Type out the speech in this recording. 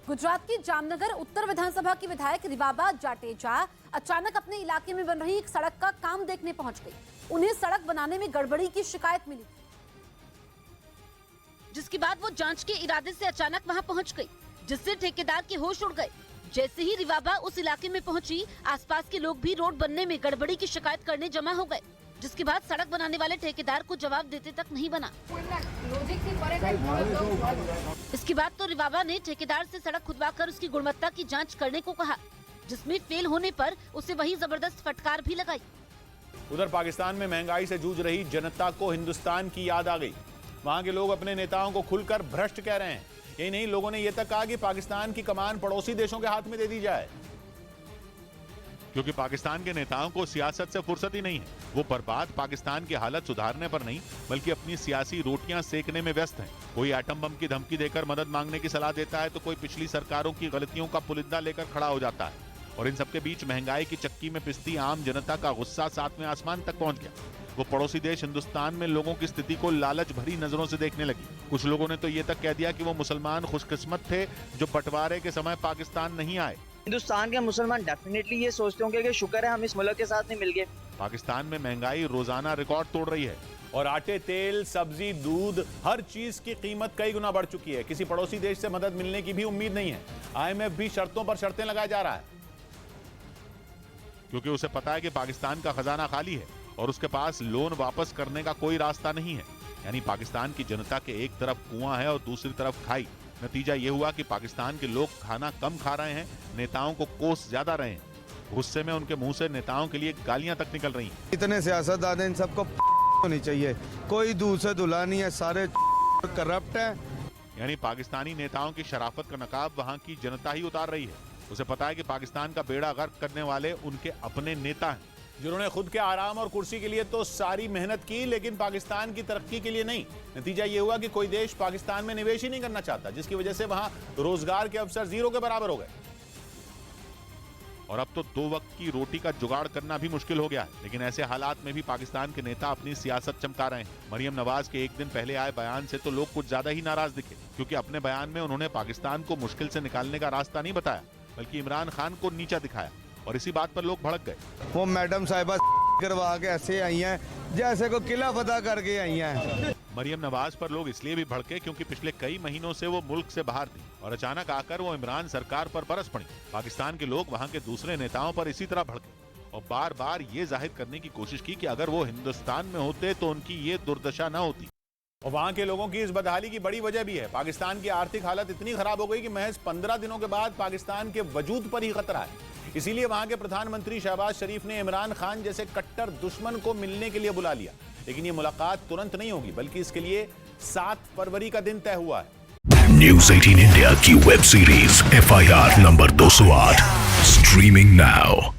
गुजरात की जामनगर उत्तर विधानसभा की विधायक रिवाबा जाडेजा अचानक अपने इलाके में बन रही एक सड़क का काम देखने पहुंच गई। उन्हें सड़क बनाने में गड़बड़ी की शिकायत मिली, जिसके बाद वो जांच के इरादे से अचानक वहां पहुंच गई, जिससे ठेकेदार के होश उड़ गए। जैसे ही रिवाबा उस इलाके में पहुंची, आसपास के लोग भी रोड बनने में गड़बड़ी की शिकायत करने जमा हो गए, जिसके बाद सड़क बनाने वाले ठेकेदार को जवाब देते तक नहीं बना। इसके बाद तो रिवाबा ने ठेकेदार से सड़क खुदवाकर उसकी गुणवत्ता की जांच करने को कहा, जिसमें फेल होने पर उसे वही जबरदस्त फटकार भी लगाई। उधर पाकिस्तान में महंगाई से जूझ रही जनता को हिंदुस्तान की याद आ गई। वहां के लोग अपने नेताओं को खुलकर भ्रष्ट कह रहे हैं। यही नहीं, लोगों ने यह तक कहा कि पाकिस्तान की कमान पड़ोसी देशों के हाथ में दे दी जाए, क्योंकि पाकिस्तान के नेताओं को सियासत से फुर्सत ही नहीं है। वो बर्बाद पाकिस्तान की हालत सुधारने पर नहीं, बल्कि अपनी सियासी रोटियां सेकने में व्यस्त हैं। कोई एटम बम की धमकी देकर मदद मांगने की सलाह देता है, तो कोई पिछली सरकारों की गलतियों का पुलिंदा लेकर खड़ा हो जाता है। और इन सबके बीच महंगाई की चक्की में पिसती आम जनता का गुस्सा सातवें आसमान तक पहुंच गया। वो पड़ोसी देश हिंदुस्तान में लोगों की स्थिति को लालच भरी नजरों से देखने लगी। कुछ लोगों ने तो ये तक कह दिया कि वो मुसलमान खुशकिस्मत थे जो बंटवारे के समय पाकिस्तान नहीं आए। हिंदुस्तान के मुसलमान डेफिनेटली ये सोचते होंगे कि शुक्र है हम इस मुल्क के साथ नहीं मिल गए। पाकिस्तान में महंगाई रोजाना रिकॉर्ड तोड़ रही है और आटे, तेल, सब्जी, दूध, हर चीज की कीमत कई गुना बढ़ चुकी है। किसी पड़ोसी देश से मदद मिलने की भी उम्मीद नहीं है। IMF भी शर्तों पर शर्तें लगाए जा रहा है, क्योंकि उसे पता है कि पाकिस्तान का खजाना खाली है और उसके पास लोन वापस करने का कोई रास्ता नहीं है। यानी पाकिस्तान की जनता के एक तरफ कुआं है और दूसरी तरफ खाई। नतीजा ये हुआ कि पाकिस्तान के लोग खाना कम खा रहे हैं, नेताओं को कोस ज्यादा रहे हैं। गुस्से में उनके मुंह से नेताओं के लिए गालियां तक निकल रही हैं। इतने सियासतदान इन सबको होनी चाहिए, कोई दूर से धुला नहीं है, सारे करप्ट है। यानी पाकिस्तानी नेताओं की शराफत का नकाब वहां की जनता ही उतार रही है। उसे पता है कि पाकिस्तान का बेड़ा गर्क करने वाले उनके अपने नेता हैं, जिन्होंने खुद के आराम और कुर्सी के लिए तो सारी मेहनत की, लेकिन पाकिस्तान की तरक्की के लिए नहीं। नतीजा ये हुआ कि कोई देश पाकिस्तान में निवेश ही नहीं करना चाहता, जिसकी वजह से वहां रोजगार के अवसर जीरो के बराबर हो गए। और अब तो 2 वक्त की रोटी का जुगाड़ करना भी मुश्किल हो गया है। लेकिन ऐसे हालात में भी पाकिस्तान के नेता अपनी सियासत चमका रहे हैं। मरियम नवाज के एक दिन पहले आए बयान से तो लोग कुछ ज्यादा ही नाराज दिखे, क्योंकि अपने बयान में उन्होंने पाकिस्तान को मुश्किल से निकालने का रास्ता नहीं बताया, बल्कि इमरान खान को नीचा दिखाया। और इसी बात पर लोग भड़क गए। वो मैडम साहिबा करवा के ऐसे आई हैं जैसे को किला फतह करके आई हैं। मरियम नवाज पर लोग इसलिए भी भड़के क्योंकि पिछले कई महीनों से वो मुल्क से बाहर थी और अचानक आकर वो इमरान सरकार पर बरस पड़ी। पाकिस्तान के लोग वहां के दूसरे नेताओं पर इसी तरह भड़के और बार बार ये जाहिर करने की कोशिश की कि अगर वो हिंदुस्तान में होते तो उनकी ये दुर्दशा न होती। और वहां के लोगों की इस बदहाली की बड़ी वजह भी है। पाकिस्तान की आर्थिक हालत इतनी खराब हो गई कि महज 15 दिनों के बाद पाकिस्तान के वजूद पर ही खतरा है। इसीलिए वहां के प्रधानमंत्री शहबाज शरीफ ने इमरान खान जैसे कट्टर दुश्मन को मिलने के लिए बुला लिया। लेकिन ये मुलाकात तुरंत नहीं होगी, बल्कि इसके लिए 7 फरवरी का दिन तय हुआ है। न्यूज़ 18 इंडिया की web series FIR number 208 streaming now.